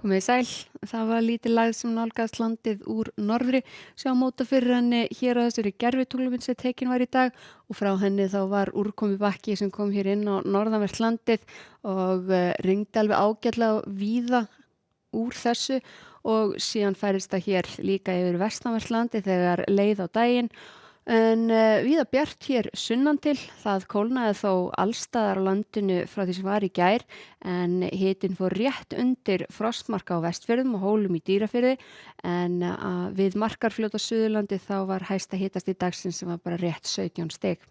Komið sæl, það var lítil lægð sem nálgaðist landið úr norðri, sjá móta fyrir henni hér að þessari gervitunglumun sem tekin var í dag og frá henni þá var úrkomi bakki sem kom hér inn á norðanvert landið og rigndi alveg ágætlega víða úr þessu og síðan færist það hér líka yfir vestanvert landið þegar leið á daginn. En víða bjart hér sunnan til, það kólnaði þó allstaðar á landinu frá því sem var í gær en hitinn fór rétt undir frostmarka á Vestfjörðum og Hólum í Dýrafirði en við Markarfljót á Suðurlandi þá var hæsta hitasti dagsins sem var bara rétt 17 stig.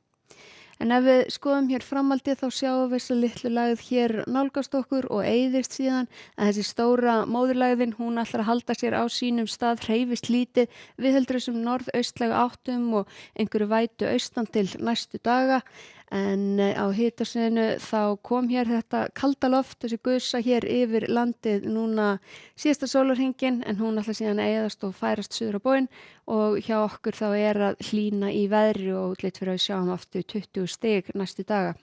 En ef við skoðum hér framhaldið þá sjáum við þessa litlu lægð hér nálgast okkur og eyðist síðan að þessi stóra móðurlægðin hún ætlar að halda sér á sínum stað, hreyfist lítið, viðheldur þessum norðaustlægu áttum og einhverju vætu austan til næstu daga. En á hitasvæðinu þá kom hér þetta kalda loft, þessi gusa hér yfir landið núna síðasta sólarhringinn en hún ætlar síðan að eyðast og færast suður á bóginn og hjá okkur þá er að hlýna í veðri og útlit fyrir að við sjáum aftur 20 stig næstu daga.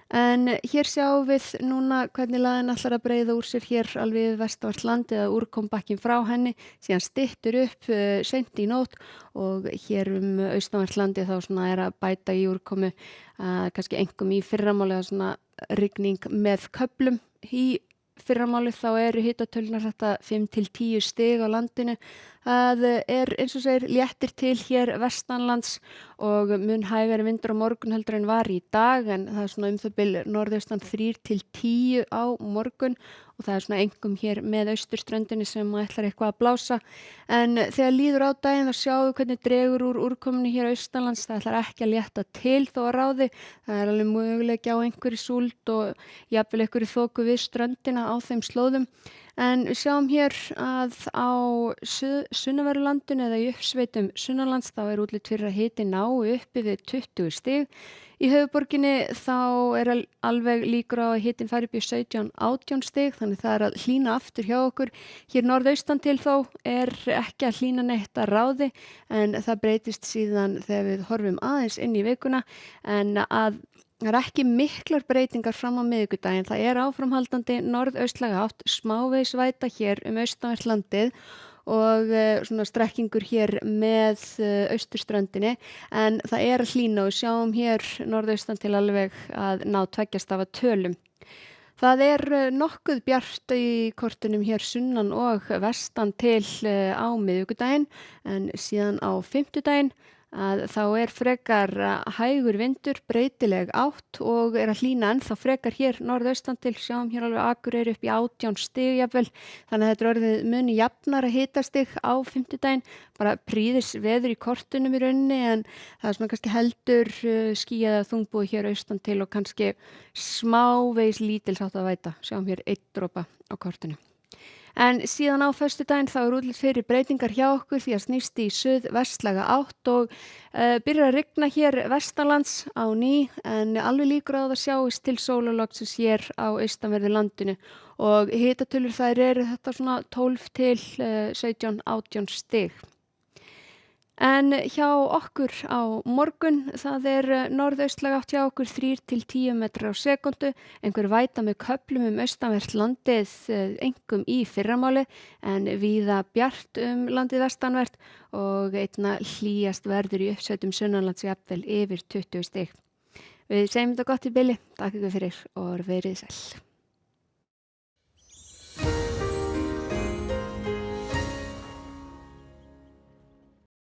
En hér sjáum við núna hvernig lægðin ætlar að breiða úr sér hér alveg við vestanvert landið að úrkombakkinn frá henni, síðan styttur upp seint í nótt og hér austanvert landið þá svona er að bæta í úrkomu kannski einkum í fyrramáli að svona rigning með köflum. Í fyrramáli þá eru hitatölurnar þetta 5 til 10 stig á landinu. Það er eins og segir léttir til hér vestanlands og mun hægari vindur á morgun heldur en var í dag en það er svona það bil norðaustan 3 til 10 á morgun og það er svona einkum hér með austurströndinni sem ætlar eitthvað að blása en þegar líður á daginn þá sjáum við hvernig dregur úr úrkomunni hér austanlands, það ætlar ekki að létta til þó að ráði, það er alveg möguleiki á einhverju súld og jafnvel einhverju þoku við ströndina á þeim slóðum. En við sjáum hér að á sunnanverðu eða í uppsveitum sunnanlands þá er útlit fyrir að hiti ná uppi við 20 stig. Í höfuðborginni þá er alveg líkur á að hitinn fari upp í 17-18 stig þannig það er að hlýna aftur hjá okkur. Hér norðaustan til þó er ekki að hlýna neitt að ráði en það breytist síðan þegar við horfum aðeins inn í vikuna en að það er ekki miklar breytingar fram á miðvikudaginn. Það er áframhaldandi norðaustlæga átt, smávegis væta hér austanvert landið og svona strekkingur hér með austurströndinni en það er að hlýna og við sjáum hér norðaustan til alveg að ná 2 stafa tölum. Það er nokkuð bjart í kortunum hér sunnan og vestan til á miðvikudaginn en síðan á fimmtudaginn að þá er frekar hægur vindur, breytileg átt og er að hlýna ennþá frekar hér norðaustan til, sjáum hér alveg Akureyri upp í 18 stig jafnvel, þannig að þetta er orðið muni jafnara hitastig á fimmtudaginn, bara prýðis veður í kortunum í rauninni en það er svona kannski heldur skýjað að þungbúi hér austan til og kannski smávegis lítils átt að væta, sjáum hér 1 dropa á kortunum. En síðan á föstudaginn þá er útlit fyrir breytingar hjá okkur því að snýst í suðvestlæga átt og byrjar að rigna hér vestanlands á ný en alveg líkur á það sjáist til sólarlognsins hér á austanverðu landinu og hitatölur þær eru þetta svona 12 til 17-18 stig. En hjá okkur á morgun, það er norðaustlæga átt hjá okkur 3 til 10 metrar á sekúndu, einhver væta með köflum austanvert landið einkum í fyrramáli en víða bjart landið vestanvert og einna hlýjast verður í uppsveitum sunnanlands jafnvel yfir 20 stig. Við segjum þetta gott í bili, takk ykkur fyrir og verið sæl.